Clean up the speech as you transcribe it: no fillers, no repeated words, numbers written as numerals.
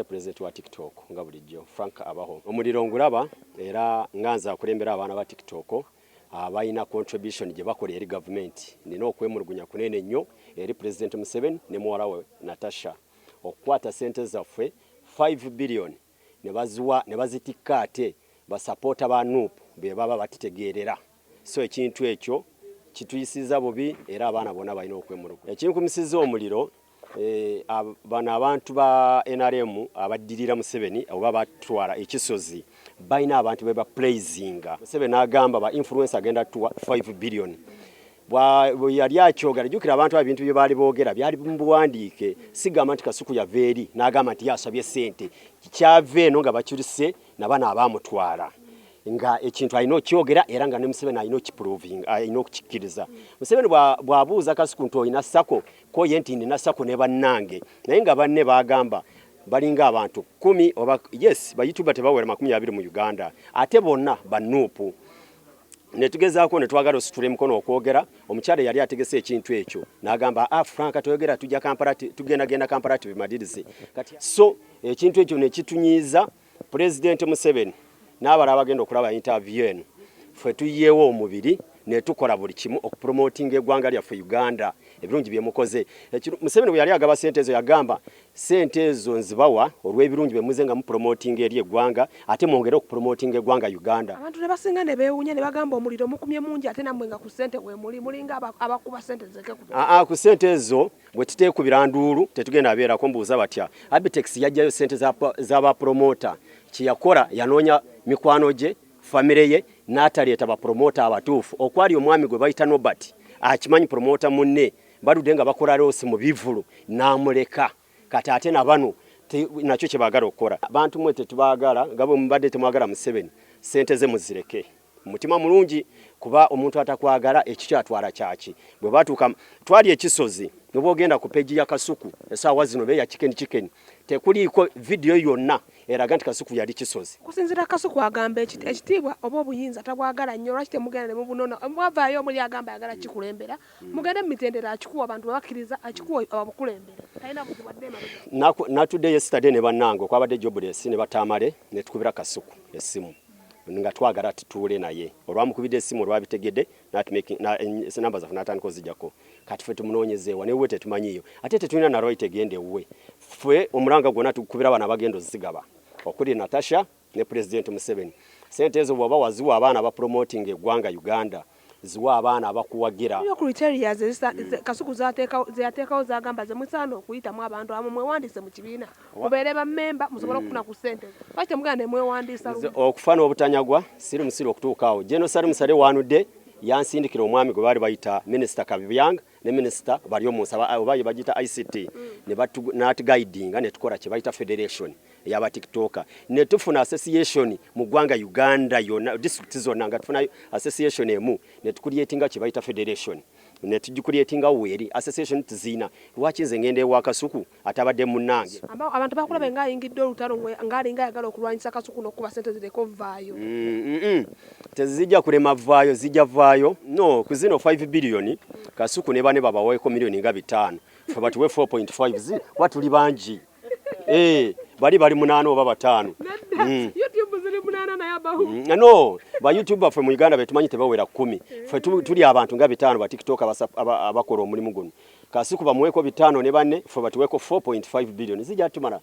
President wa TikTok nga bulijjo Frank Abaho omuliro ngulaba era nganza kulembera abaana ba TikTok abayina contribution gye bakola eri government nina okwemulugunya kunene nnyo eri President Museveni ne muwala we Natasha okukwata sente zaffe 5 billion ne bazitikka ate basapota ba NUP be baba batitegeerera so ekintu ekyo kituyisiza bubi era abaana bonna balina okwemulugunya ekinkumisiza omuliro bana abantu ba NRM abaddirira Museveni oba batwala ekisozi bayina abantu beba praising Museveni agamba ba influencer agenda tuwa 5 billion yali akyogera jukira abantu abintu bye bali boogera byali mbuwandiike sigamba nti Kasuku yaveeri n'agamba nti yasabye sente kyave eno nga bakyurise nabana abamutwala nga ekintu alina okyogera era nga ne Museveni alina okiproving alina okukikkiriza Museveni bwabuuza Kasuku nti olina sako ko ye nti nina sako ne bannange naye nga banne bagamba balinga abantu 10 oba yes ba YouTuber tebawera 20 mu Uganda ate bonna banupu netugezaako netwagala ositule mukono okwogera omukyale yali ategese ekintu ekyo n'agamba Frank toyogera tujja Kampala tugenda Kampala tubimalize kati so ekintu ekyo nekitunyiza President Museveni n'abala abagenda okulaba interview eno ffe tuyeewo omubiri netukola buli kimu okupromoting eggwanga lyaffe Uganda ebirungi bye mukoze Museveni bwe yali agaba sente ezo yagamba sente ezo nzibawa olw'ebirungi bye muze nga mu promoting eri eggwanga ate mwongere okupromoting eggwanga Uganda abantu ne basinga ne beewunya ne bagamba omuliro mukumye mungi ate nammwe nga ku sente we mulinga abakuba sente zeke ku sente ezo bwe tuteekubira nduulu tetugenda abeerako mbuuza batya Abitex yajjayo sente z'aba promoter kiyakola yanoonya mikwano gye family ye n'ataleeta ba promoter abatuufu okwali omwami gwe bayita Nobert akimanyi promoter munne balude nga bakola loosi mu bivulu n'amuleka kati ate na bano nakyo kye baagala okukola abantu mwe tetubaagala nga bwe mubadde temwagala Museveni sente ze muzireke mutima mulungi kuba omuntu atakwagala ekikyatwala kyaki bwe batuuka twali ekisozi ne bwogenda ku peji ya Kasuku esaawa zino be ya chicken tekuliiko video yonna eraga nti Kasuku yali kisozi kusinzira Kasuku agamba ekitiibwa oba obuyinza tabwagala nnyo lwaki temugenda ne mubunona mwavaayo omuli agamba ayagala kikulembera mugende mu mitendera akikuwa abantu babakkiriza akikuwa abakulembera talina buzibu adde emabega natudde yesterday ne bannange okwabadde jobless ne batamale ne tukubira Kasuku essimu nga twagala tutuule naye olwamukubidde essimu olwabitegedde namba zaffe n'atandika ozijjako kati ffe tumunoonyezeewa newe tetumanyiyo ate tetulina na right egende ewuwe ffe omulanga gwonna tukubira bana bagenda ozigaba okuli Natasha ne President Museveni sente ezo bw'oba waziwa abaana ba promoting eggwanga Uganda ziwa abaana abakuwagira yo criteria Kasuku zateekawo zagamba ze musaana okuyitamu abantu amu mwewandise mu kibiina mubeere bammemba musobole okufuna ku sente lwaki temugenda ne mwewandisa okufana obutanyagwa siri musiri okutuukaawo General Musale wanudde yansindikira omwami gwe baali bayita Minister Kabibyanga ne Minister bali omunsaba oba bagita ICT ne natuguidinga ne tukola kye bayita Federation yaba TikToker ne tufuna association mu ggwanga Uganda yonna district zonna nga tufuna association emu ne tukuliyetinga kye bayita Federation ne tujikuliyetinga weri association tizina lwaki nze ngende wa Kasuku atabadde munnange abantu bakulaba nga ayingidde olutalo ngaalinga ayagala okulwanyisa Kasuku n'okuba sente zireko vaayo tezijja kulema vaayo zijja vaayo no kuzino 5 billion Kasuku ne bane babaweeko milioni nga 5 fe batuwe 4.5 watuli bangi bali 8 oba 5 YouTube ziri 8 na yabahu no ba YouTube fe mu Uganda betumanyi tebawera 10 fe tuli abantu nga 5 ba TikTok abakola omulimu guno Kasuku bamuweeko 5 ne bane fe batuweeko 4.5 billion zijja tumala